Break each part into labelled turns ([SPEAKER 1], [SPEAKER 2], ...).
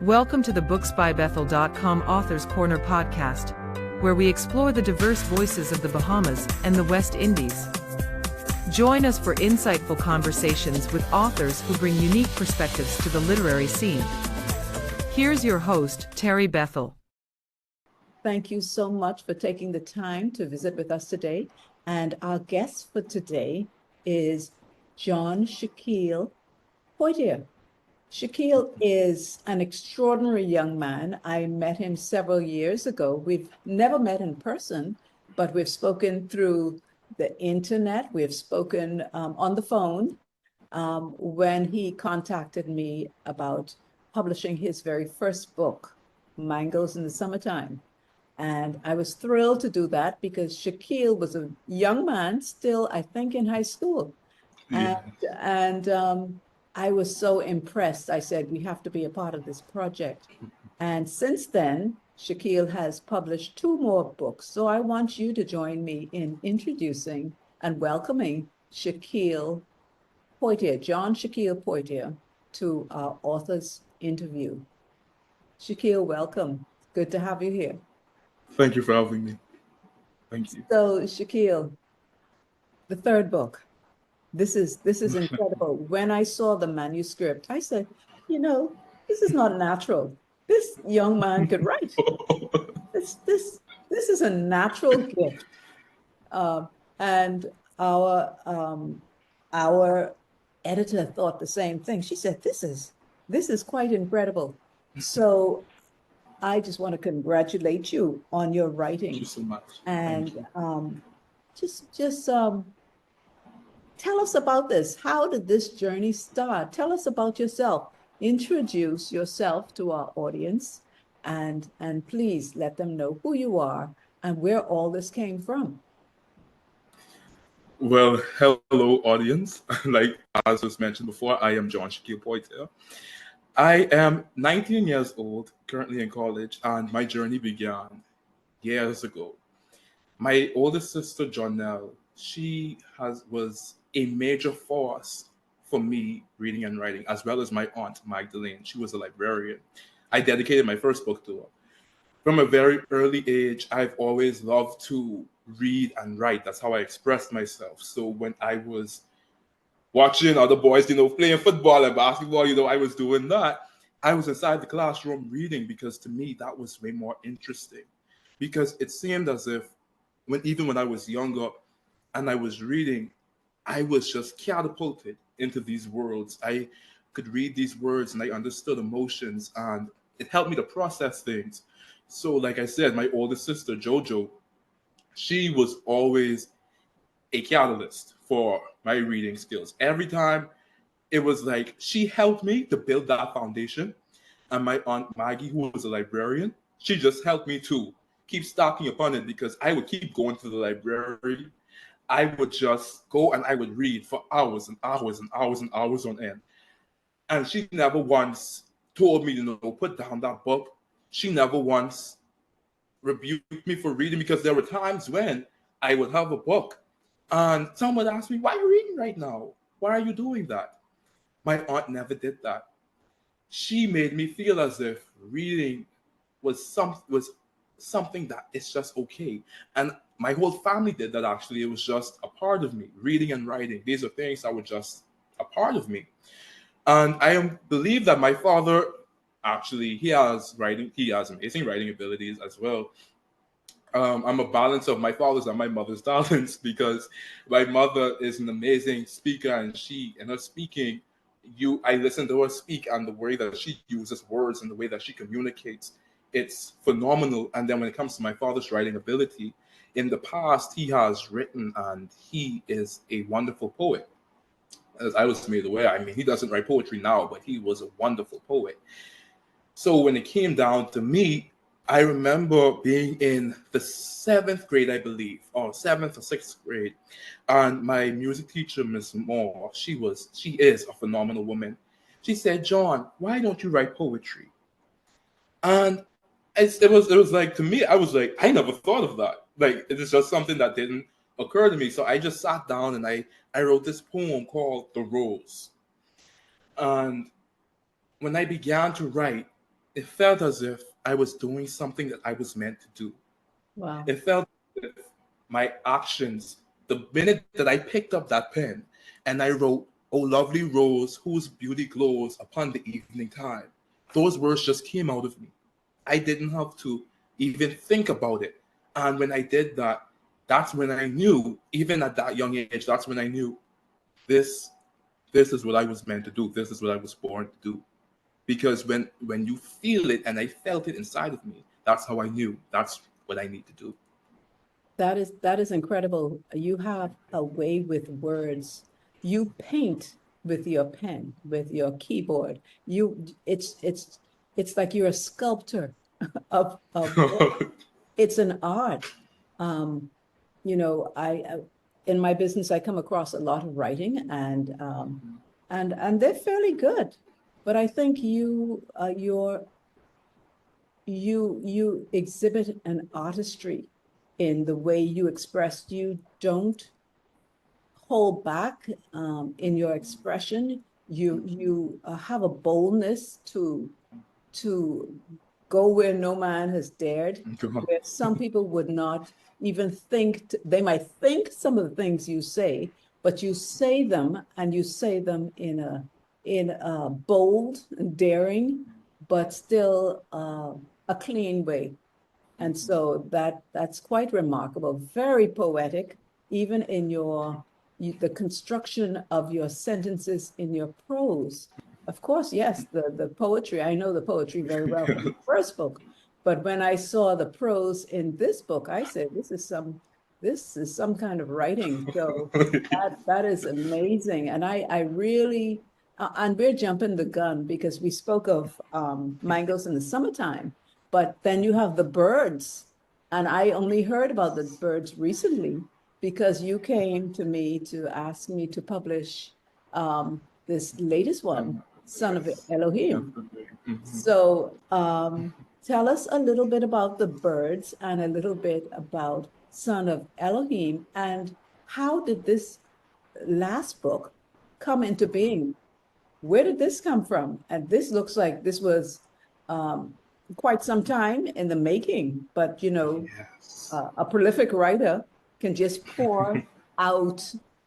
[SPEAKER 1] Welcome to the booksbybethel.com Authors Corner podcast, where we explore the diverse voices of the Bahamas and the West Indies. Join us for insightful conversations with authors who bring unique perspectives to the literary scene. Here's your host, Terry Bethel.
[SPEAKER 2] Thank you so much for taking the time to visit with us today. And our guest for today is John Shaquille Poitier. Shaquille is an extraordinary young man. I met him several years ago. We've never met in person, but we've spoken through the internet. We've spoken on the phone when he contacted me about publishing his very first book, Mangoes in the Summertime. And I was thrilled to do that because Shaquille was a young man, still, I think, in high school.
[SPEAKER 3] Yeah.
[SPEAKER 2] And I was so impressed. I said, we have to be a part of this project. And since then, Shaquille has published 2 more books. So I want you to join me in introducing and welcoming Shaquille Poitier, John Shaquille Poitier, to our author's interview. Shaquille, welcome. Good to have you here.
[SPEAKER 3] Thank you for having me. Thank you.
[SPEAKER 2] So, Shaquille, the 3rd book. This is incredible. When I saw the manuscript, I said, this is not natural. This young man could write. This is a natural gift. And our editor thought the same thing. She said, this is quite incredible. So I just want to congratulate you on your writing.
[SPEAKER 3] Thank you so much.
[SPEAKER 2] And just tell us about this. How did this journey start? Tell us about yourself. Introduce yourself to our audience and please let them know who you are and where all this came from.
[SPEAKER 3] Well, hello, audience. Like as was mentioned before, I am John Shaquille Poitier. I am 19 years old, currently in college, and my journey began years ago. My oldest sister, Jonelle, she was a major force for me reading and writing, as well as my aunt, Magdalene. She was a librarian. I dedicated my first book to her. From a very early age, I've always loved to read and write. That's how I expressed myself. So when I was watching other boys, playing football and basketball, I was doing that. I was inside the classroom reading because to me, that was way more interesting. Because it seemed as if even when I was younger and I was reading, I was just catapulted into these worlds. I could read these words and I understood emotions and it helped me to process things. So like I said, my oldest sister, Jojo, she was always a catalyst for my reading skills. Every time it was like she helped me to build that foundation. And my aunt Maggie, who was a librarian, she just helped me to keep stacking upon it because I would keep going to the library. I would just go and I would read for hours and hours and hours and hours on end. And she never once told me to put down that book. She never once rebuked me for reading because there were times when I would have a book and someone would ask me, why are you reading right now? Why are you doing that? My aunt never did that. She made me feel as if reading was something that is just okay. And my whole family did that actually. It was just a part of me. Reading and writing. These are things that were just a part of me. And I believe that my father, actually, he has amazing writing abilities as well. I'm a balance of my father's and my mother's talents because my mother is an amazing speaker and in her speaking, I listen to her speak and the way that she uses words and the way that she communicates, it's phenomenal. And then when it comes to my father's writing ability, in the past, he has written and he is a wonderful poet. As I was made aware, he doesn't write poetry now, but he was a wonderful poet. So when it came down to me, I remember being in the 7th grade, I believe, or 7th or 6th grade. And my music teacher, Miss Moore, she is a phenomenal woman. She said, John, why don't you write poetry? And it was like, to me, I was like, I never thought of that. Like, it is just something that didn't occur to me. So I just sat down and I wrote this poem called The Rose. And when I began to write, it felt as if I was doing something that I was meant to do.
[SPEAKER 2] Wow.
[SPEAKER 3] It felt as if my actions, the minute that I picked up that pen and I wrote, "Oh, lovely rose, whose beauty glows upon the evening time," those words just came out of me. I didn't have to even think about it. And when I did that, that's when I knew, even at that young age, that's when I knew this this is what I was meant to do. This is what I was born to do. Because when you feel it, and I felt it inside of me, that's how I knew that's what I need to do.
[SPEAKER 2] That is incredible. You have a way with words. You paint with your pen, with your keyboard. It's like you're a sculptor of it's an art. Um, you know, in my business I come across a lot of writing, and they're fairly good, but I think you exhibit an artistry in the way you express. You don't hold back in your expression. You have a boldness to go where no man has dared, where some people would not even think. They might think some of the things you say, but you say them, and you say them in a bold and daring, but still a clean way. And so that's quite remarkable, very poetic, even in the construction of your sentences in your prose. Of course, yes, the poetry, I know the poetry very well from the first book, but when I saw the prose in this book, I said, this is some kind of writing. So that is amazing. And I really, and we're jumping the gun because we spoke of mangoes in the summertime, but then you have the birds. And I only heard about the birds recently because you came to me to ask me to publish this latest one, Son of
[SPEAKER 3] Yes,
[SPEAKER 2] Elohim.
[SPEAKER 3] definitely. Mhm.
[SPEAKER 2] So tell us a little bit about the birds and a little bit about Son of Elohim, and how did this last book come into being? Where did this come from? And this looks like this was um, quite some time in the making, but
[SPEAKER 3] Yes.
[SPEAKER 2] a prolific writer can just pour out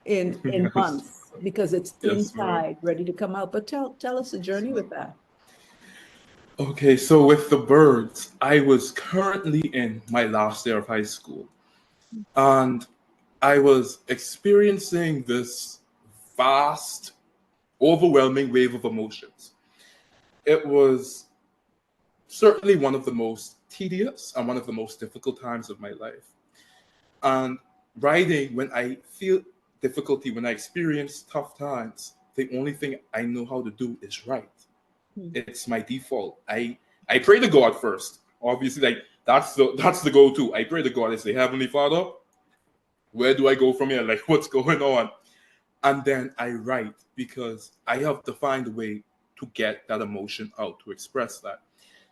[SPEAKER 2] in
[SPEAKER 3] Yes.
[SPEAKER 2] months because it's
[SPEAKER 3] Yes, ma'am.
[SPEAKER 2] inside, ready to come out. But tell us the
[SPEAKER 3] Yes,
[SPEAKER 2] journey
[SPEAKER 3] ma'am.
[SPEAKER 2] with that.
[SPEAKER 3] Okay, so with the birds, I was currently in my last year of high school, and I was experiencing this vast, overwhelming wave of emotions. It was certainly one of the most tedious and one of the most difficult times of my life. And writing, when I feel difficulty, when I experience tough times, the only thing I know how to do is write.
[SPEAKER 2] Hmm.
[SPEAKER 3] It's my default. I pray to God first. Obviously, like that's the go-to. I pray to God. I say, Heavenly Father, where do I go from here? Like, what's going on? And then I write because I have to find a way to get that emotion out, to express that.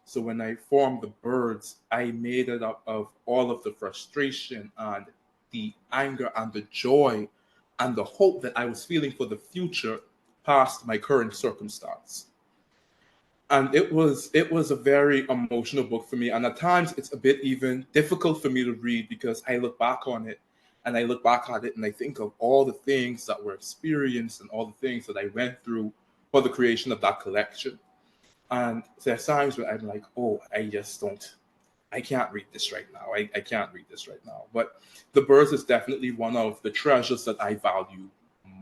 [SPEAKER 3] So when I formed the birds, I made it up of all of the frustration and the anger and the joy and the hope that I was feeling for the future past my current circumstance. And it was a very emotional book for me, and at times it's a bit even difficult for me to read because I look back on it, and I look back at it and I think of all the things that were experienced and all the things that I went through for the creation of that collection. And there's times where I'm like, oh, I can't read this right now. I can't read this right now. But the birds is definitely one of the treasures that I value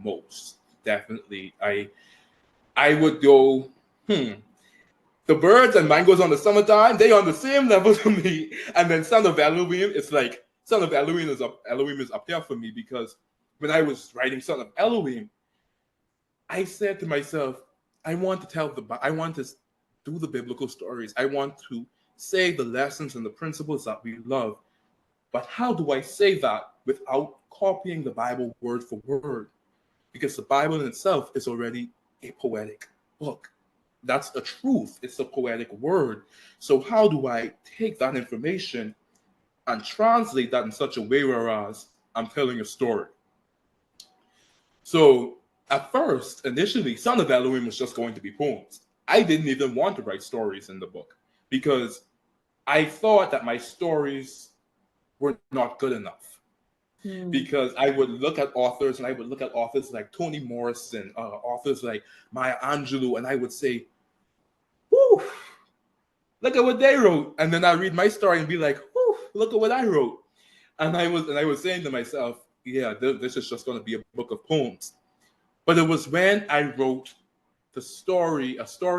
[SPEAKER 3] most. Definitely. I would go, the birds and mangoes on the summertime, they on the same level to me. And then Son of Elohim, it's like Son of Elohim is up there for me because when I was writing Son of Elohim, I said to myself, I want to do the biblical stories. I want to say the lessons and the principles that we love. But how do I say that without copying the Bible word for word? Because the Bible in itself is already a poetic book. That's the truth. It's a poetic word. So how do I take that information and translate that in such a way whereas I'm telling a story? So at first, initially, Son of Elohim was just going to be poems. I didn't even want to write stories in the book. because I thought that my stories were not good enough. Because I would look at authors, and I would look at authors like Toni Morrison, authors like Maya Angelou, and I would say, whew, look at what they wrote. And then I read my story and be like, whew, look at what I wrote. And I was saying to myself, yeah, this is just going to be a book of poems. But it was when I wrote a story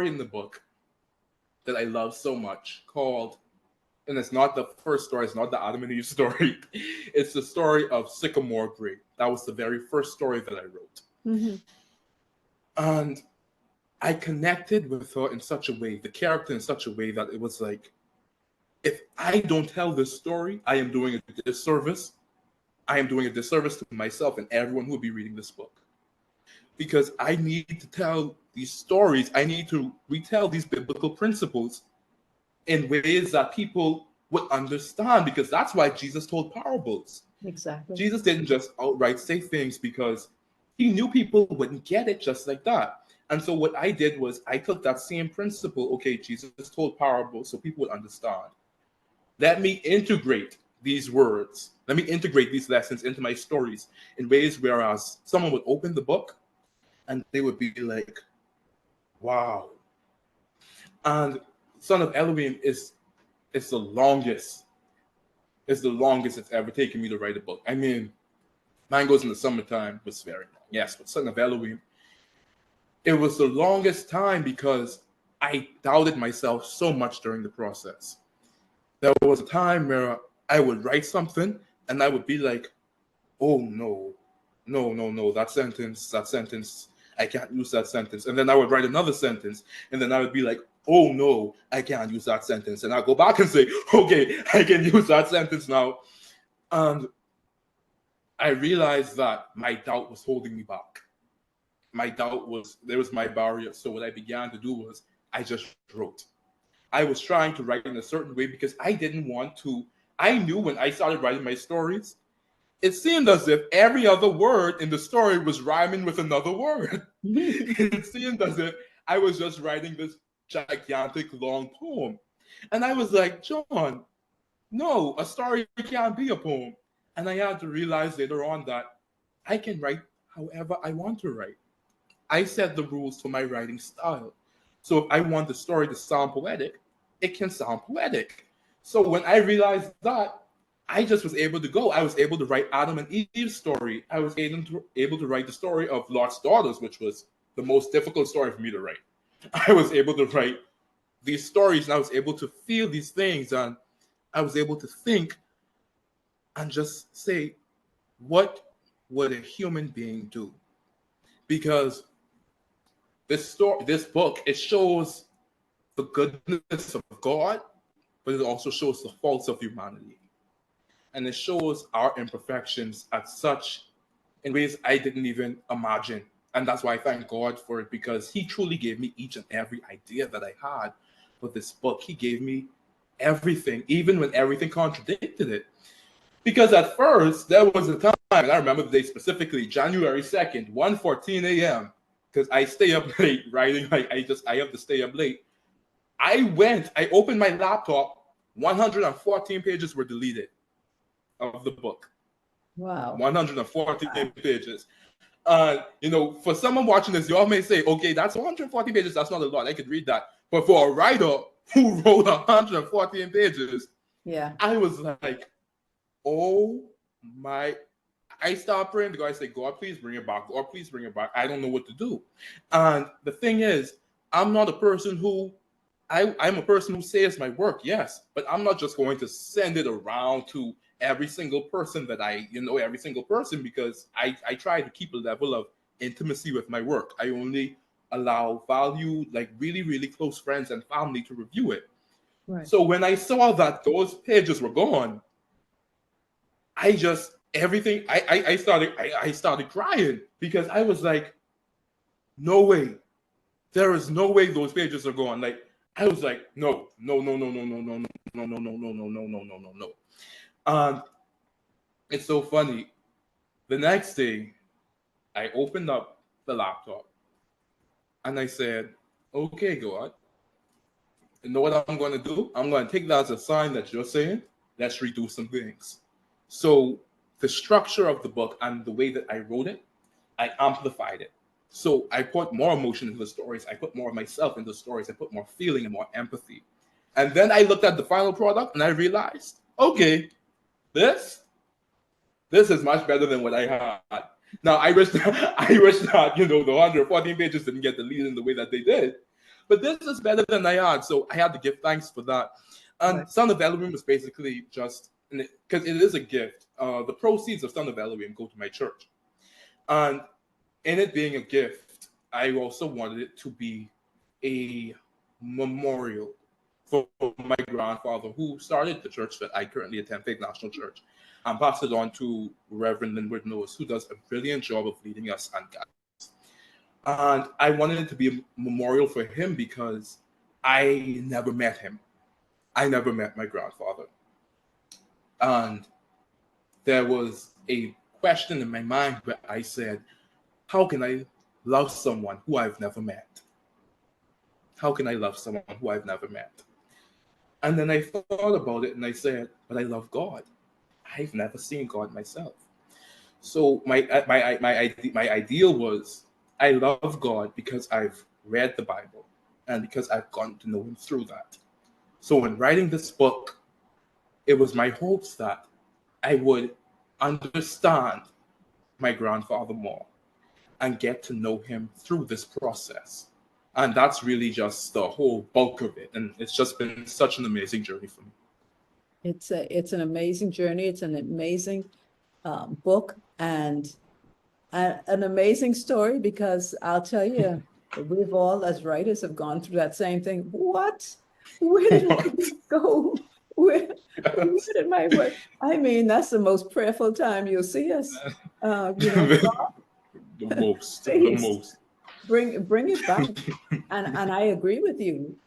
[SPEAKER 3] in the book that I love so much called, and it's not the first story, it's not the Adam and Eve story. It's the story of Sycamore Grape. That was the very first story that I wrote.
[SPEAKER 2] Mm-hmm.
[SPEAKER 3] And I connected with her in such a way, the character in such a way, that it was like, if I don't tell this story, I am doing a disservice. I am doing a disservice to myself and everyone who will be reading this book. Because I need to tell these stories, I need to retell these biblical principles in ways that people would understand, because that's why Jesus told parables.
[SPEAKER 2] Exactly.
[SPEAKER 3] Jesus didn't just outright say things because he knew people wouldn't get it just like that. And so what I did was I took that same principle, okay, Jesus told parables so people would understand. Let me integrate these words, let me integrate these lessons into my stories in ways whereas someone would open the book and they would be like, wow. And Son of Elohim is the longest. It's the longest it's ever taken me to write a book. I mean, mine goes in the summertime, was very long. Yes, but Son of Elohim, it was the longest time because I doubted myself so much during the process. There was a time where I would write something and I would be like, oh no, that sentence, I can't use that sentence. And then I would write another sentence, and then I would be like, oh no, I can't use that sentence. And I'll go back and say, okay, I can use that sentence now. And I realized that my doubt was holding me back. There was my barrier. So what I began to do was I just wrote. I was trying to write in a certain way because I didn't want to. I knew when I started writing my stories, it seemed as if every other word in the story was rhyming with another word. It seemed as if I was just writing this gigantic long poem. And I was like, John, no, a story can't be a poem. And I had to realize later on that I can write however I want to write. I set the rules for my writing style. So if I want the story to sound poetic, it can sound poetic. So when I realized that, I just was able to go. I was able to write Adam and Eve's story. I was able to write the story of Lot's daughters, which was the most difficult story for me to write. I was able to write these stories, and I was able to feel these things, and I was able to think and just say, what would a human being do? Because this book, it shows the goodness of God, but it also shows the faults of humanity. And it shows our imperfections in ways I didn't even imagine. And that's why I thank God for it, because he truly gave me each and every idea that I had for this book. He gave me everything, even when everything contradicted it. Because at first, there was a time, and I remember the day specifically, January 2nd, 1:14 a.m., because I stay up late writing, like I have to stay up late. I opened my laptop, 114 pages were deleted of the book.
[SPEAKER 2] Wow.
[SPEAKER 3] 114 pages. For someone watching this, you all may say, okay, that's 140 pages. That's not a lot. I could read that. But for a writer who wrote 114 pages,
[SPEAKER 2] Yeah.
[SPEAKER 3] I was like, oh my. I started praying to God. I said, God, please bring it back. God, please bring it back. I don't know what to do. And the thing is, I'm not a person who I'm a person who says my work, yes, but I'm not just going to send it around to every single person every single person, because I try to keep a level of intimacy with my work. I only allow value, like really, really close friends and family to review it.
[SPEAKER 2] Right.
[SPEAKER 3] So when I saw that those pages were gone, I started crying, because I was like, no way. There is no way those pages are gone. Like, I was like, no. And it's so funny. The next day, I opened up the laptop and I said, okay, God, you know what I'm going to do? I'm going to take that as a sign that you're saying, let's redo some things. So the structure of the book and the way that I wrote it, I amplified it. So I put more emotion into the stories. I put more of myself into the stories. I put more feeling and more empathy. And then I looked at the final product and I realized, okay, this is much better than what I had. Now I wish that, the 114 pages didn't get deleted in the way that they did, but this is better than I had. So I had to give thanks for that. And
[SPEAKER 2] Right.
[SPEAKER 3] Son of Elohim was basically just because it is a gift. The proceeds of Son of Elohim go to my church, and in it being a gift, I also wanted it to be a memorial for my grandfather who started the church that I currently attend, Faith National Church, and passed it on to Reverend Linwood Knowles, who does a brilliant job of leading us and guiding us. And I wanted it to be a memorial for him because I never met him. I never met my grandfather. And there was a question in my mind where I said, how can I love someone who I've never met? How can I love someone who I've never met? And then I thought about it and I said, but I love God. I've never seen God myself. So my ideal was I love God because I've read the Bible and because I've gotten to know him through that. So when writing this book, it was my hopes that I would understand my grandfather more and get to know him through this process. And that's really just the whole bulk of it. And it's just been such an amazing journey for me.
[SPEAKER 2] It's an amazing journey. It's an amazing book and an amazing story, because I'll tell you, we've all as writers have gone through that same thing. What? Where did my
[SPEAKER 3] What?
[SPEAKER 2] book go? Where
[SPEAKER 3] Yes.
[SPEAKER 2] did my work? I mean, that's the most prayerful time you'll see us.
[SPEAKER 3] The most, the
[SPEAKER 2] Please
[SPEAKER 3] most.
[SPEAKER 2] bring it back. And I agree with you.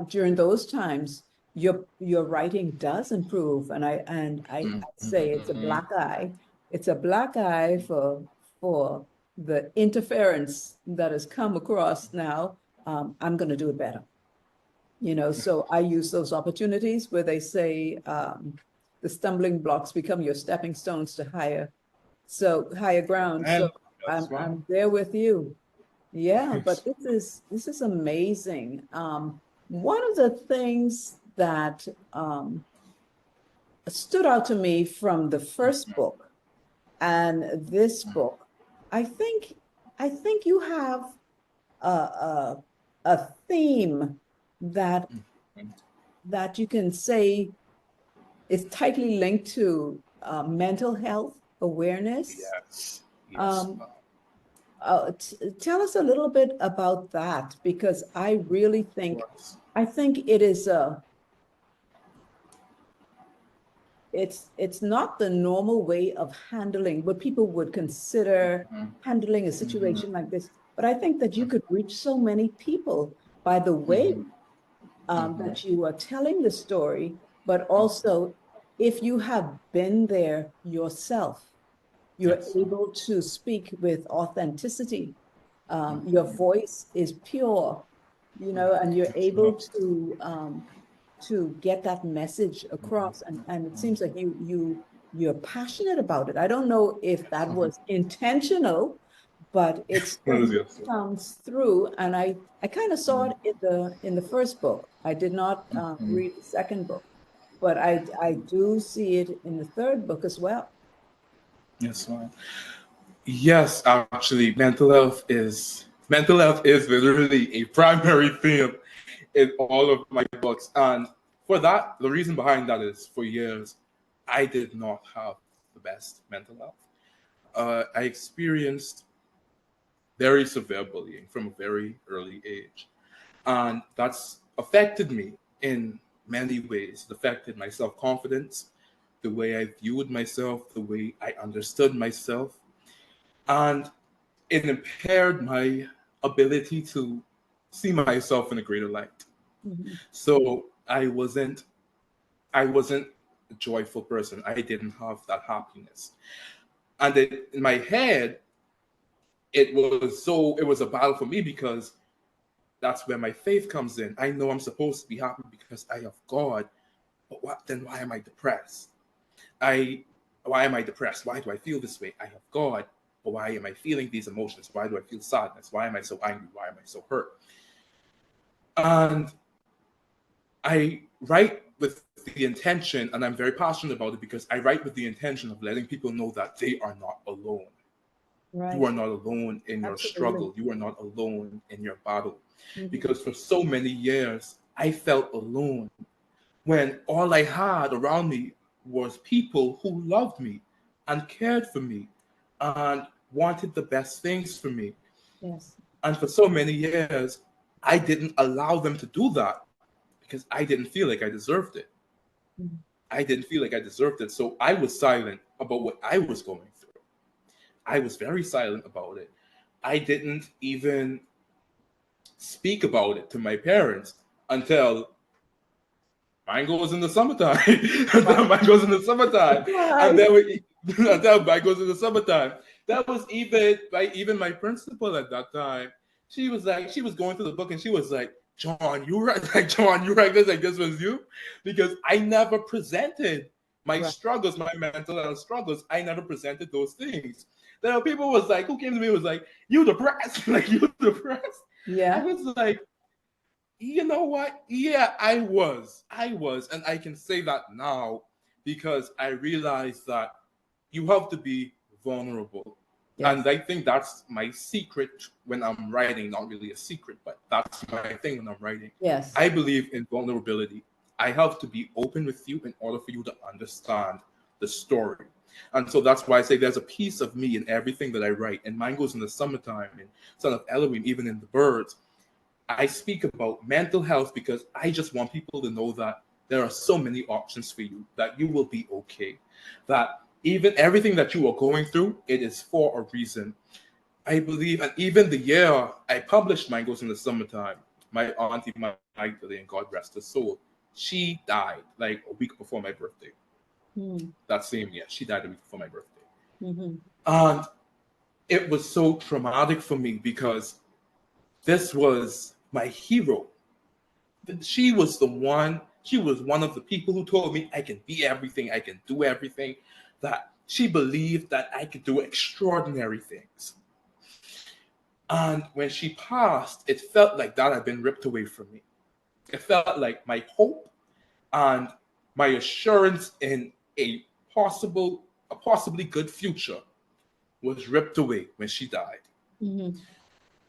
[SPEAKER 2] During those times, your writing does improve, and I say it's a black eye. It's a black eye for the interference that has come across now. I'm going to do it better. So I use those opportunities where they say the stumbling blocks become your stepping stones to higher ground. So
[SPEAKER 3] And that's why.
[SPEAKER 2] I'm there with you. Yeah, but this is amazing. One of the things that stood out to me from the first book and this book, I think you have a theme that you can say is tightly linked to mental health awareness.
[SPEAKER 3] Yes. Yes.
[SPEAKER 2] Um, Tell us a little bit about that, because I really think it is it's not the normal way of handling what people would consider handling a situation like this. But I think that you could reach so many people by the way that you are telling the story, but also if you have been there yourself, you're
[SPEAKER 3] Yes.
[SPEAKER 2] able to speak with authenticity. Your voice is pure, and you're able to get that message across. And it seems like you're passionate about it. I don't know if that was intentional, but it
[SPEAKER 3] Yes.
[SPEAKER 2] certainly
[SPEAKER 3] Yes.
[SPEAKER 2] comes through. And I kind of saw it in the first book. I did not read the second book, but I do see it in the third book as well.
[SPEAKER 3] Yes. Ma'am. Yes, actually, mental health is literally a primary theme in all of my books, and for that, the reason behind that is for years I did not have the best mental health. I experienced very severe bullying from a very early age, and that's affected me in many ways. It affected my self confidence, the way I viewed myself, the way I understood myself, and it impaired my ability to see myself in a greater light.
[SPEAKER 2] Mhm.
[SPEAKER 3] So I wasn't a joyful person. I didn't have that happiness. And in my head, it was a battle for me because That's where my faith comes in. I know I'm supposed to be happy because I have God, but then why am I depressed? Why am I depressed? Why do I feel this way? I have God, but why am I feeling these emotions? Why do I feel sadness? Why am I so angry? Why am I so hurt? And I write with the intention, and I'm very passionate about it because I write with the intention of letting people know that they are not alone.
[SPEAKER 2] Right.
[SPEAKER 3] You are not alone in your
[SPEAKER 2] Absolutely.
[SPEAKER 3] struggle. You are not alone in your battle.
[SPEAKER 2] Mm-hmm.
[SPEAKER 3] Because for so many years, I felt alone when all I had around me was people who loved me and cared for me and wanted the best things for me.
[SPEAKER 2] Yes.
[SPEAKER 3] And for so many years, I didn't allow them to do that because I didn't feel like I deserved it.
[SPEAKER 2] Mm-hmm.
[SPEAKER 3] I didn't feel like I deserved it. So I was silent about what I was going through. I was very silent about it. I didn't even speak about it to my parents until mine goes in the summertime. Until mine goes in the summertime. And then until mine goes in the summertime. That was even my principal at that time. She was going through the book and she was like, John, you write like this was you? Because I never presented my struggles, my mental health struggles. I never presented those things. There are people who came to me was like, you depressed? Like, you depressed?
[SPEAKER 2] Yeah.
[SPEAKER 3] I was like, you know what? Yeah, I was. And I can say that now because I realized that you have to be vulnerable.
[SPEAKER 2] Yes.
[SPEAKER 3] And I think that's my secret when I'm writing. Not really a secret, but that's my thing when I'm writing.
[SPEAKER 2] Yes.
[SPEAKER 3] I believe in vulnerability. I have to be open with you in order for you to understand the story. And so that's why I say there's a piece of me in everything that I write. And mine goes in the summertime, and Son of Elohim, even in the birds. I speak about mental health because I just want people to know that there are so many options for you, that you will be okay, that even everything that you are going through, it is for a reason. I believe, and even the year I published Mine Goes in the Summertime, my auntie Magdalene, God rest her soul, she died like a week before my birthday. That same year, she died a week before my birthday.
[SPEAKER 2] Mm-hmm.
[SPEAKER 3] And it was so traumatic for me because this was my hero. She was one of the people who told me I can be everything, I can do everything, that she believed that I could do extraordinary things. And when she passed, it felt like that had been ripped away from me. It felt like my hope and my assurance in a possibly good future was ripped away when she died.
[SPEAKER 2] Mm-hmm.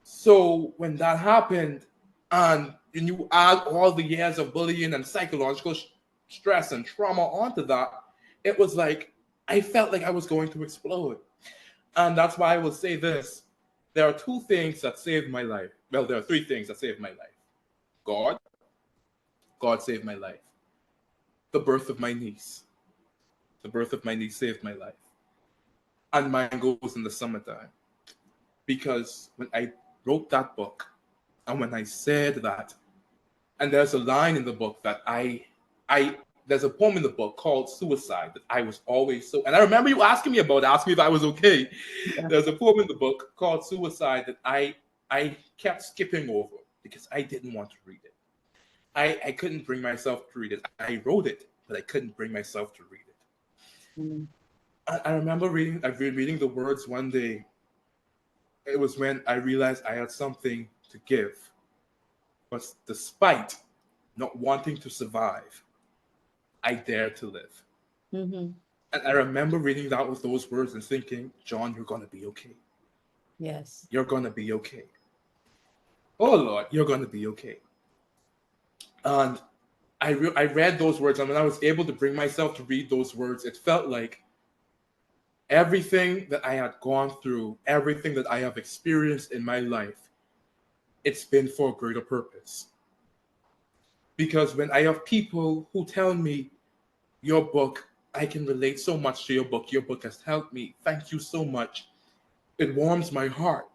[SPEAKER 3] So when that happened, and you add all the years of bullying and psychological stress and trauma onto that, it was like I felt like I was going to explode. And that's why I will say this. There are two things that saved my life. Well, there are three things that saved my life. God saved my life. The birth of my niece. The birth of my niece saved my life. And mine goes in the summertime. Because when I wrote that book, and when I said that, and there's a line in the book that there's a poem in the book called Suicide that I was always so, and I remember you asking me if I was okay. Yeah. There's a poem in the book called Suicide that I kept skipping over because I didn't want to read it. I couldn't bring myself to read it. I wrote it, but I couldn't bring myself to read it. Mm. I remember reading the words one day. It was when I realized I had something to give. But despite not wanting to survive, I dared to live. Mm-hmm. And I remember reading those words and thinking, John, you're going to be okay.
[SPEAKER 2] Yes.
[SPEAKER 3] You're going to be okay. Oh, Lord, you're going to be okay. And I read those words, and when I was able to bring myself to read those words, it felt like everything that I had gone through, everything that I have experienced in my life, it's been for a greater purpose. Because when I have people who tell me, your book, I can relate so much to your book has helped me, thank you so much, it warms my heart.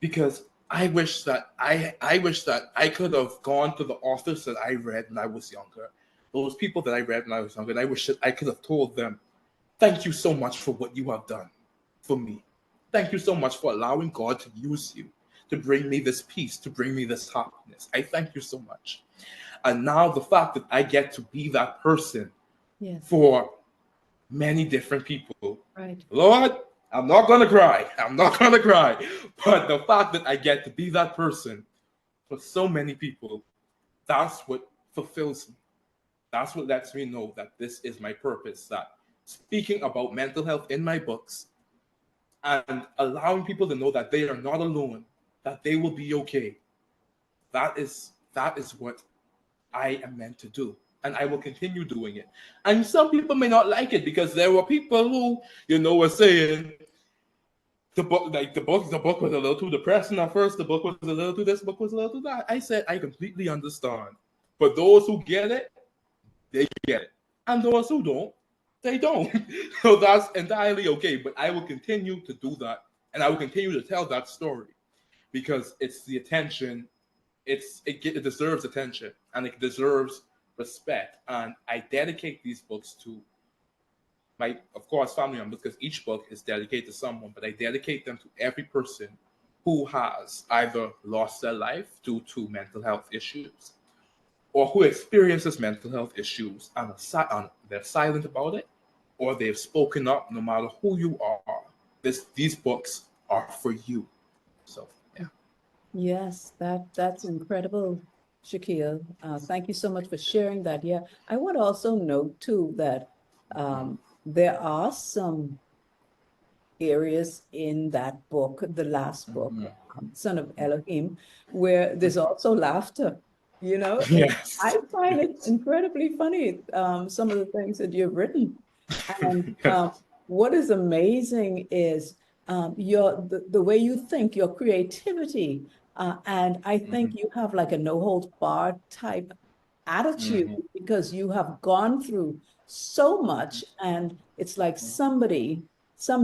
[SPEAKER 3] Because I wish that I could have gone to the authors that I read when I was younger, those people that I read when I was younger, and I wish that I could have told them, thank you so much for what you have done for me. Thank you so much for allowing God to use you. to bring me this peace, to bring me this happiness. I thank you so much. And now the fact that I get to be that person
[SPEAKER 2] Yes.
[SPEAKER 3] for many different people.
[SPEAKER 2] Right.
[SPEAKER 3] Lord, I'm not going to cry. I'm not going to cry. But the fact that I get to be that person for so many people, that's what fulfills me. That's what lets me know that this is my purpose, that speaking about mental health in my books and allowing people to know that they are not alone, that they will be okay. That is what I am meant to do. And I will continue doing it. And some people may not like it because there were people who, were saying the book was a little too depressing at first. The book was a little too this, the book was a little too that. I said I completely understand. But those who get it, they get it. And those who don't, they don't. So that's entirely okay. But I will continue to do that. And I will continue to tell that story because it's the attention. It deserves attention and it deserves respect. And I dedicate these books to my, of course, family members because each book is dedicated to someone, but I dedicate them to every person who has either lost their life due to mental health issues or who experiences mental health issues and they're silent about it, or they've spoken up. No matter who you are, these books are for you. So yeah.
[SPEAKER 2] Yes, that's incredible, Shaquille. Thank you so much for sharing that. Yeah, I would also note too that there are some areas in that book, the last book, Son of Elohim, where there's also laughter.
[SPEAKER 3] Yes.
[SPEAKER 2] I find it incredibly funny, some of the things that you've written. And what is amazing is the way you think, your creativity. And I think you have like a no holds barred type attitude because you have gone through so much, and it's like some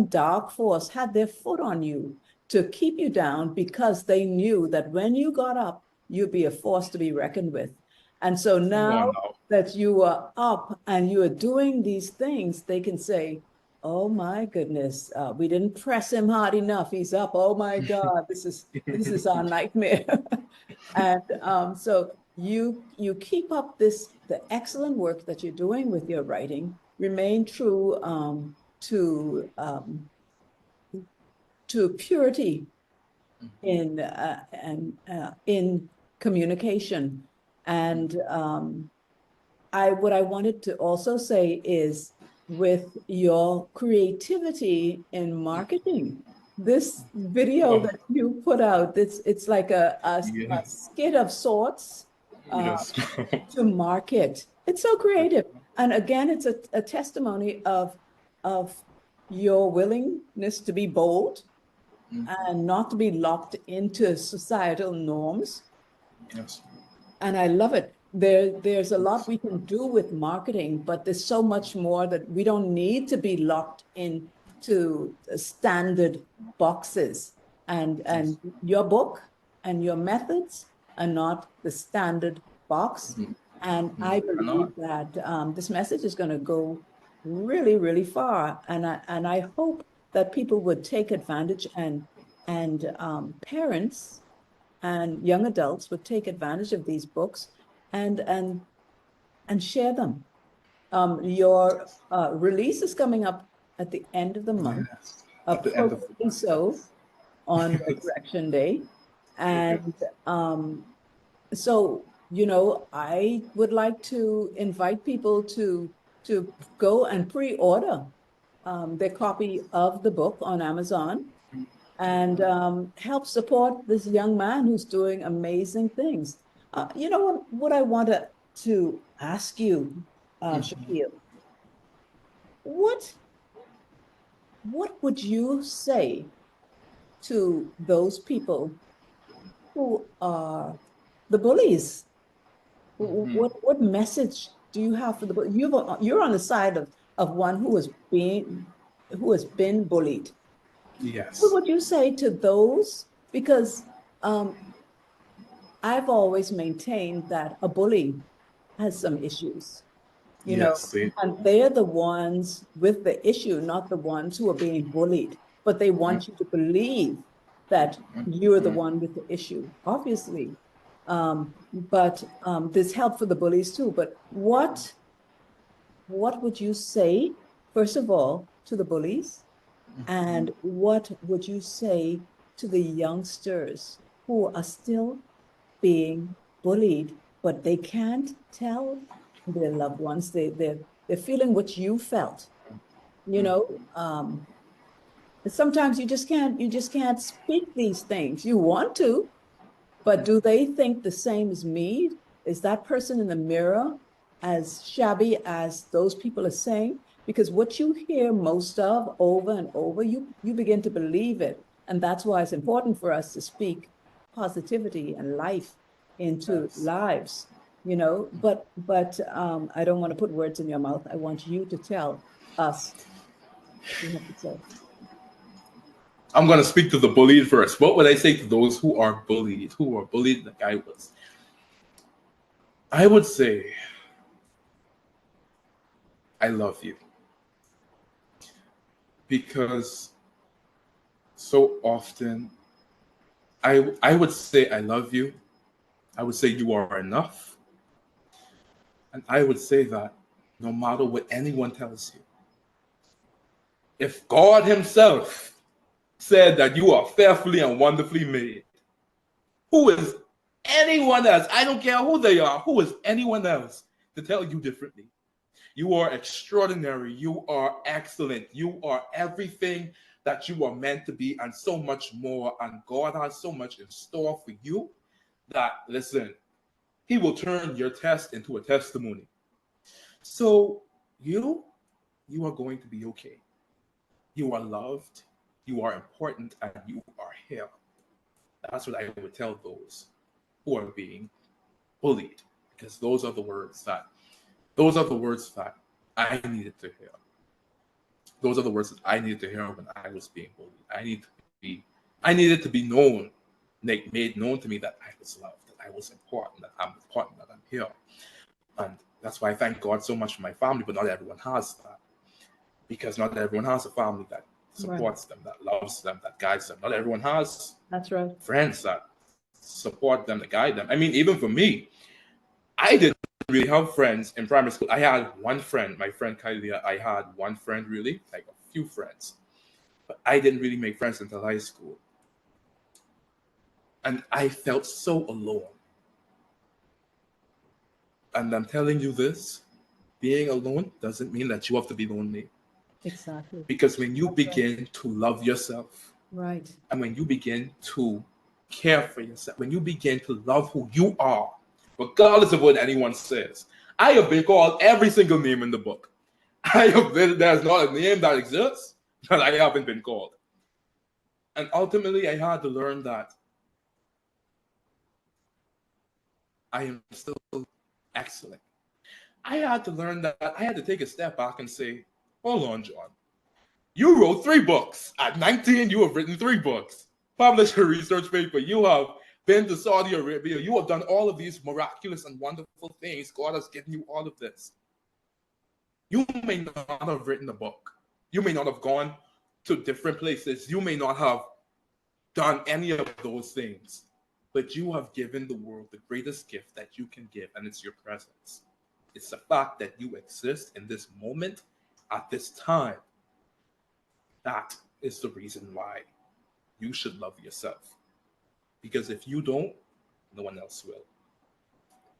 [SPEAKER 2] dark force had their foot on you to keep you down because they knew that when you got up, you'd be a force to be reckoned with. And so now that you are up and you are doing these things, they can say, oh my goodness, we didn't press him hard enough. He's up. Oh my God, this is our nightmare. And so you keep up the excellent work that you're doing with your writing, remain true to purity in in communication. And what I wanted to also say is with your creativity in marketing, this video that you put out, it's like a skit of sorts
[SPEAKER 3] Yes.
[SPEAKER 2] to market. It's so creative. And again, it's a testimony of your willingness to be bold and not to be locked into societal norms.
[SPEAKER 3] Yes.
[SPEAKER 2] And I love it. There's a lot we can do with marketing, but there's so much more that we don't need to be locked into standard boxes. And your book and your methods are not the standard box. And I believe that this message is going to go really, really far. And I hope that people would take advantage, and parents and young adults would take advantage of these books and share them. Your release is coming up at the end of the month,
[SPEAKER 3] Yes. At the end of
[SPEAKER 2] appropriately so, on Resurrection Day. And so, I would like to invite people to go and pre-order their copy of the book on Amazon and help support this young man who's doing amazing things. What I want to ask you, Shaquille, what would you say to those people who are the bullies? What message do you have for the bullies? You're on the side of one who has been bullied. What
[SPEAKER 3] Yes.
[SPEAKER 2] would you say to those? Because I've always maintained that a bully has some issues,
[SPEAKER 3] Yes.
[SPEAKER 2] and they're the ones with the issue, not the ones who are being bullied. But they want you to believe that you're the one with the issue, obviously. But there's help for the bullies too. But what would you say, first of all, to the bullies? And what would you say to the youngsters who are still being bullied, but they can't tell their loved ones? They're feeling what you felt, you know. Sometimes you just can't speak these things. You want to, but do they think the same as me? Is that person in the mirror as shabby as those people are saying? Because what you hear most of over and over, you begin to believe it. And that's why it's important for us to speak positivity and life into
[SPEAKER 3] Yes.
[SPEAKER 2] lives, you know. But I don't want to put words in your mouth. I want you to tell us what you have to say.
[SPEAKER 3] I'm going to speak to the bullied first. What would I say to those who are bullied like I was? I would say, I love you. Because so often, I would say, I love you. I would say, you are enough. And I would say that no matter what anyone tells you, if God Himself said that you are fearfully and wonderfully made, who is anyone else? I don't care who they are. Who is anyone else to tell you differently? You are extraordinary. You are excellent. You are everything that you are meant to be and so much more. And God has so much in store for you that, listen, He will turn your test into a testimony. So you are going to be okay. You are loved. You are important, and you are here. That's what I would tell those who are being bullied, because those are the words that I needed to hear. Those are the words that I needed to hear when I was being bullied. I needed to be known, made known to me that I was loved, that I was important, that I'm important, that I'm here. And that's why I thank God so much for my family, but not everyone has that. Because not everyone has a family that supports them, that loves them, that guides them. Not everyone has
[SPEAKER 2] That's right.
[SPEAKER 3] friends that support them, that guide them. I mean, even for me, I didn't really have friends in primary school. I had one friend, my friend Kylie. I had one friend, really, like a few friends. But I didn't really make friends until high school. And I felt so alone. And I'm telling you this, being alone doesn't mean that you have to be lonely.
[SPEAKER 2] Exactly.
[SPEAKER 3] Because when you
[SPEAKER 2] That's right.
[SPEAKER 3] begin to love yourself,
[SPEAKER 2] Right.
[SPEAKER 3] and when you begin to care for yourself, when you begin to love who you are, regardless of what anyone says. I have been called every single name in the book. There's not a name that exists that I haven't been called. And ultimately, I had to learn that I am still excellent. I had to learn that I had to take a step back and say, hold on, John. You wrote 3 books. At 19, you have written 3 books. Published a research paper. You have been to Saudi Arabia. You have done all of these miraculous and wonderful things. God has given you all of this. You may not have written a book. You may not have gone to different places. You may not have done any of those things. But you have given the world the greatest gift that you can give, and it's your presence. It's the fact that you exist in this moment, at this time. That is the reason why you should love yourself. Because if you don't, no one else will.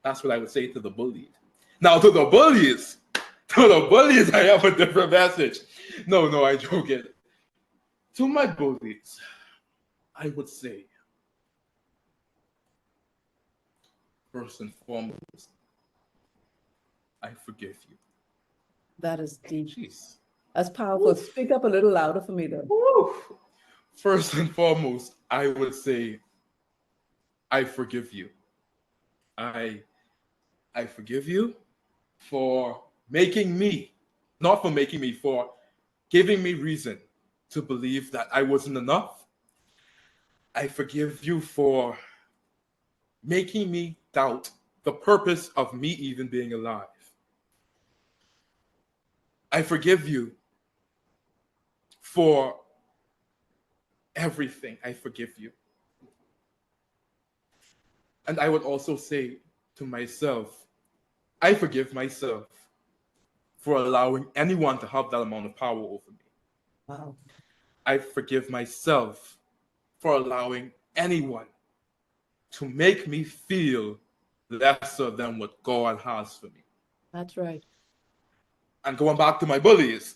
[SPEAKER 3] That's what I would say to the bullied. Now, to the bullies, I have a different message. No, I joke it. To my bullies, I would say, first and foremost, I forgive you.
[SPEAKER 2] That is deep.
[SPEAKER 3] Jeez.
[SPEAKER 2] That's powerful. Speak up a little louder for me, though.
[SPEAKER 3] Woo. First and foremost, I would say, I forgive you. I forgive you for making me, not for making me, for giving me reason to believe that I wasn't enough. I forgive you for making me doubt the purpose of me even being alive. I forgive you for everything, I forgive you. And I would also say to myself, I forgive myself for allowing anyone to have that amount of power over me.
[SPEAKER 2] Wow.
[SPEAKER 3] I forgive myself for allowing anyone to make me feel lesser than what God has for me.
[SPEAKER 2] That's right.
[SPEAKER 3] And going back to my bullies,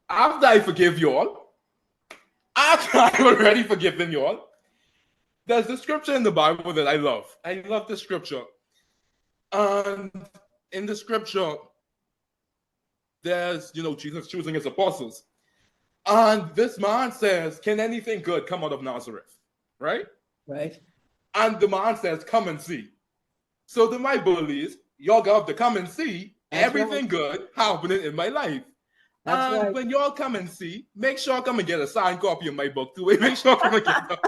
[SPEAKER 3] after I forgive you all, after I've already forgiven you all, there's the scripture in the Bible that I love. I love the scripture. And in the scripture, there's, Jesus choosing his apostles. And this man says, can anything good come out of Nazareth? Right?
[SPEAKER 2] Right.
[SPEAKER 3] And the man says, come and see. So to my bullies, y'all got to come and see
[SPEAKER 2] That's
[SPEAKER 3] everything
[SPEAKER 2] right.
[SPEAKER 3] good happening in my life.
[SPEAKER 2] That's
[SPEAKER 3] And
[SPEAKER 2] right.
[SPEAKER 3] when y'all come and see, make sure come and get a signed copy of my book too. Make sure come and get that.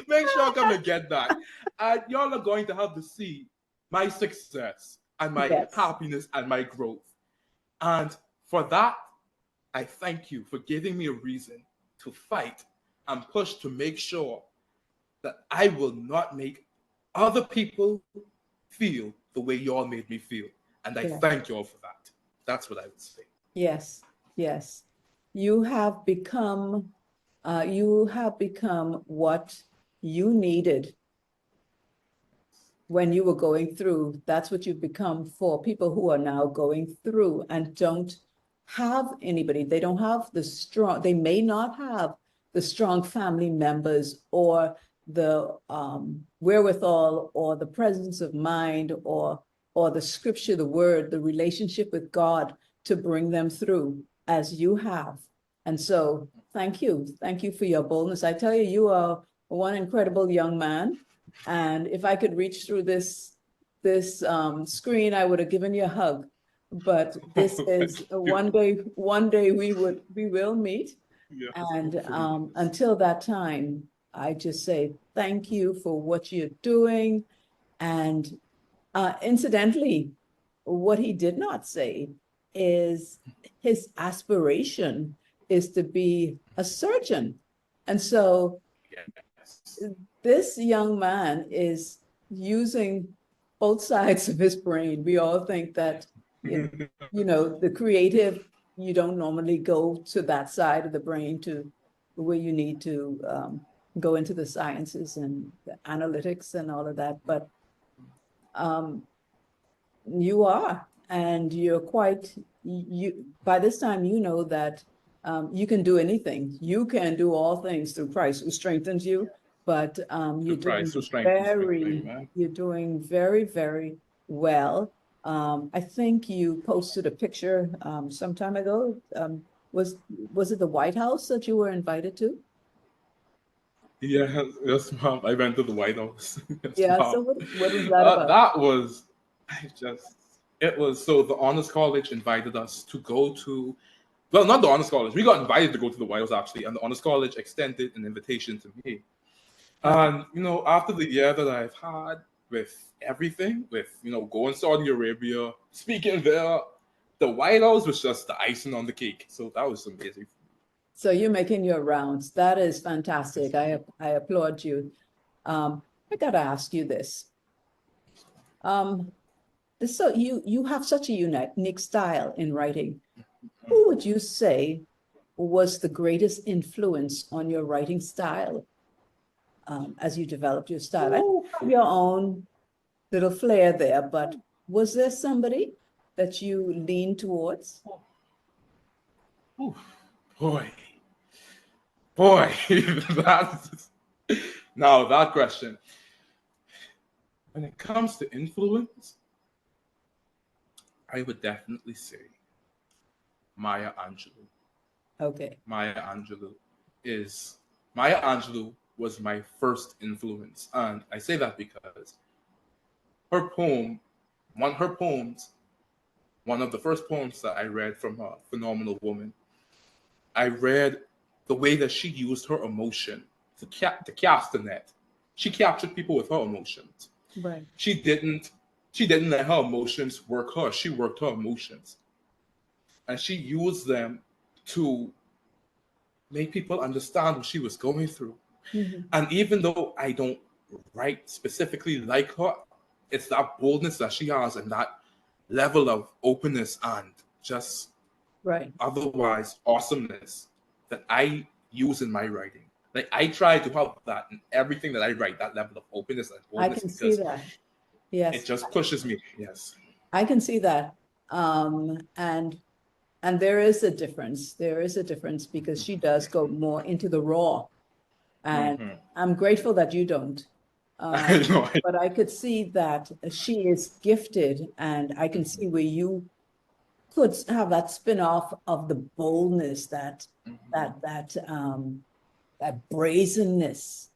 [SPEAKER 3] Make sure come and get that. And y'all are going to have to see my success and my
[SPEAKER 2] Yes.
[SPEAKER 3] happiness and my growth. And for that, I thank you for giving me a reason to fight and push to make sure that I will not make other people feel the way y'all made me feel. And I
[SPEAKER 2] Yeah.
[SPEAKER 3] thank y'all for that. That's what I would say.
[SPEAKER 2] Yes. Yes. You have become what you needed when you were going through. That's what you've become for people who are now going through and don't have anybody. They don't have they may not have the strong family members or the wherewithal or the presence of mind or the scripture, the word, the relationship with God to bring them through as you have. And so thank you. Thank you for your boldness. I tell you, you are one incredible young man. And if I could reach through this screen, I would have given you a hug. But this is one day we will meet.
[SPEAKER 3] Yes,
[SPEAKER 2] And
[SPEAKER 3] hopefully.
[SPEAKER 2] until that time, I just say thank you for what you're doing. And incidentally, what he did not say is his aspiration is to be a surgeon. And so
[SPEAKER 3] Yes.
[SPEAKER 2] this young man is using both sides of his brain. We all think that, the creative, you don't normally go to that side of the brain to where you need to go into the sciences and the analytics and all of that. But you are, and you're quite, by this time, you know that you can do anything. You can do all things through Christ who strengthens you. But
[SPEAKER 3] Through Christ who strengthens me. Amen.
[SPEAKER 2] you're doing very, very well. I think you posted a picture some time ago. Was it the White House that you were invited to?
[SPEAKER 3] Yes, ma'am. I went to the White House. Yes,
[SPEAKER 2] Yeah.
[SPEAKER 3] ma'am.
[SPEAKER 2] So what was that about?
[SPEAKER 3] That was, it was, so the Honors College invited us to go to, well, not the Honors College. We got invited to go to the White House, actually, and the Honors College extended an invitation to me. And, after the year that I've had with everything, with, going to Saudi Arabia, speaking there, the White House was just the icing on the cake. So that was amazing.
[SPEAKER 2] So you're making your rounds. That is fantastic. I applaud you. I got to ask you this. So you have such a unique style in writing. Who would you say was the greatest influence on your writing style as you developed your style? I have your own little flair there, but was there somebody that you leaned towards?
[SPEAKER 3] Ooh, boy, that's now that question. When it comes to influence, I would definitely say Maya Angelou.
[SPEAKER 2] Okay.
[SPEAKER 3] Maya Angelou was my first influence, and I say that because her poem, her poems, one of the first poems that I read from her, Phenomenal Woman, I read the way that she used her emotion to cast the net. She captured people with her emotions.
[SPEAKER 2] Right.
[SPEAKER 3] She didn't let her emotions work her. She worked her emotions. And she used them to made people understand what she was going through.
[SPEAKER 2] Mhm.
[SPEAKER 3] And even though I don't write specifically like her, it's that boldness that she has and that level of openness and just
[SPEAKER 2] Right.
[SPEAKER 3] otherwise awesomeness that I use in my writing. Like I try to have that in everything that I write, that level of openness and
[SPEAKER 2] I
[SPEAKER 3] boldness,
[SPEAKER 2] can see
[SPEAKER 3] because
[SPEAKER 2] that. Yes,
[SPEAKER 3] it just pushes me. Yes.
[SPEAKER 2] I can see that. And there is a difference. There is a difference because she does go more into the raw. And
[SPEAKER 3] Mhm.
[SPEAKER 2] I'm grateful that you don't.
[SPEAKER 3] I know.
[SPEAKER 2] But I could see that she is gifted, and I can see where you could have that spin-off of the boldness, that brazenness,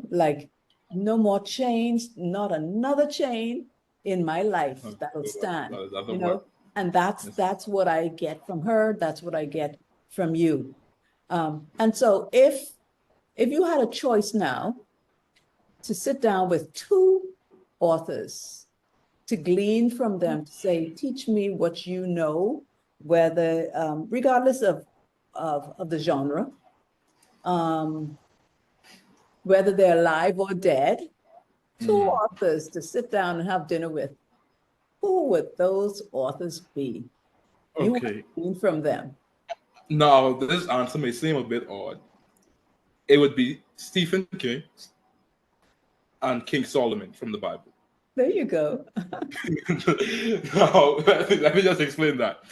[SPEAKER 2] like no more chains, not another chain in my life that'll stand,
[SPEAKER 3] That's the
[SPEAKER 2] you
[SPEAKER 3] word.
[SPEAKER 2] know, and that's
[SPEAKER 3] Yes.
[SPEAKER 2] that's what I get from her. That's what I get from you. And so if you had a choice now to sit down with two authors to glean from them, to say, teach me what you know, whether regardless of the genre, um, whether they're alive or dead, two authors to sit down and have dinner with, who would those authors be? You want
[SPEAKER 3] Okay.
[SPEAKER 2] to glean from them.
[SPEAKER 3] Now, this answer may seem a bit odd. It would be Stephen King and King Solomon from the Bible.
[SPEAKER 2] There you go.
[SPEAKER 3] Now, let me just explain that.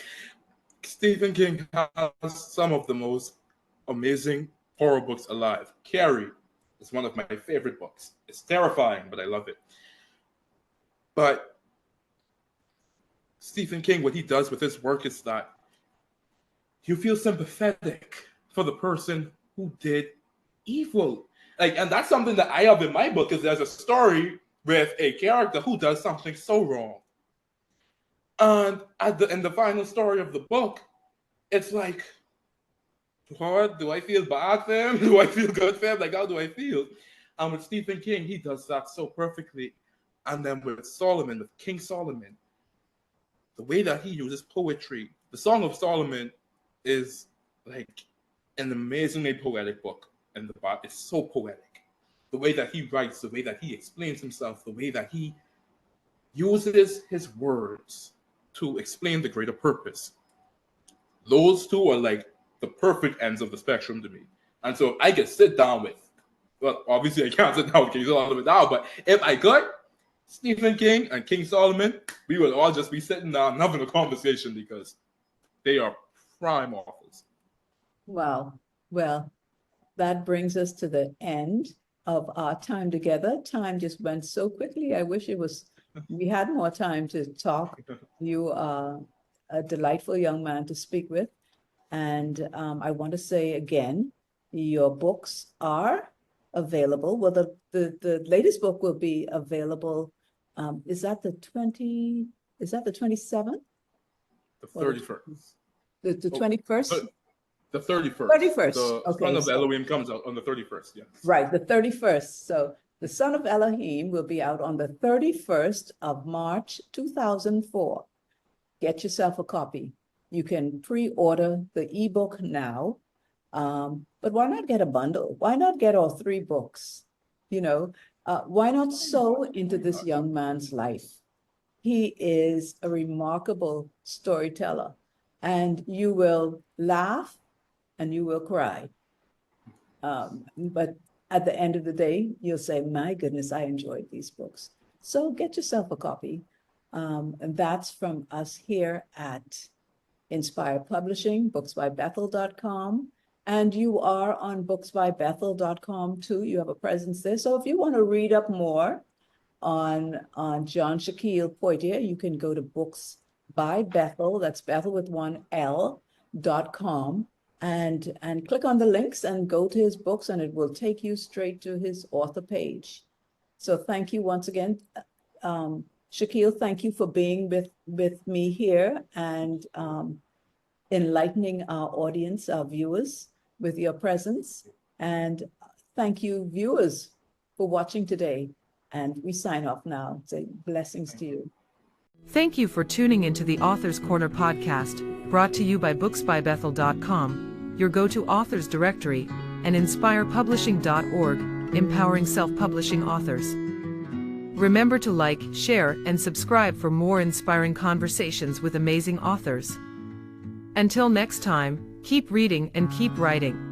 [SPEAKER 3] Stephen King has some of the most amazing horror books alive. Carrie is one of my favorite books. It's terrifying, but I love it. But Stephen King, what he does with his work is that you feel sympathetic for the person who did evil. Like, and that's something that I have in my book, is there's a story with a character who does something so wrong. And in the final story of the book, it's like, what? Do I feel bad for him? Do I feel good for him? Like, how do I feel? And with Stephen King, he does that so perfectly. And then with Solomon, with King Solomon, the way that he uses poetry, the Song of Solomon is like an amazingly poetic book. And the Bible is so poetic. The way that he writes, the way that he explains himself, the way that he uses his words to explain the greater purpose. Those two are like the perfect ends of the spectrum to me. And so I could sit down with, well, obviously I can't sit down with King Solomon now, but if I could, Stephen King and King Solomon, we would all just be sitting down and having a conversation because they are prime authors.
[SPEAKER 2] Wow. Well, that brings us to the end of our time together. Time just went so quickly. I wish we had more time to talk. You are a delightful young man to speak with. And I want to say again, your books are available. Well, the latest book will be available. Is that the 27th?
[SPEAKER 3] The 31st.
[SPEAKER 2] The 21st?
[SPEAKER 3] The 31st.
[SPEAKER 2] 31st.
[SPEAKER 3] The
[SPEAKER 2] Okay.
[SPEAKER 3] Son of Elohim comes out on the 31st. Yes.
[SPEAKER 2] Right, the 31st. So the Son of Elohim will be out on the 31st of March, 2004. Get yourself a copy. You can pre-order the ebook now. But why not get a bundle? Why not get all three books? Why not sow into this young man's life? He is a remarkable storyteller, and you will laugh and you will cry. But at the end of the day, you'll say, my goodness, I enjoyed these books. So get yourself a copy. And that's from us here at Inspire Publishing, booksbybethel.com. And you are on booksbybethel.com too. You have a presence there. So if you want to read up more on John Shaquille Poitier, you can go to Books by Bethel, that's Bethel with one L.com, and click on the links and go to his books, and it will take you straight to his author page. So thank you once again. Shaquille, thank you for being with me here and enlightening our audience, our viewers, with your presence. And thank you, viewers, for watching today. And we sign off now. Say blessings to you.
[SPEAKER 1] Thank you for tuning into the Author's Corner podcast, brought to you by booksbybethel.com. your go-to authors directory, and inspirepublishing.org, empowering self-publishing authors. Remember to like, share, and subscribe for more inspiring conversations with amazing authors. Until next time, keep reading and keep writing.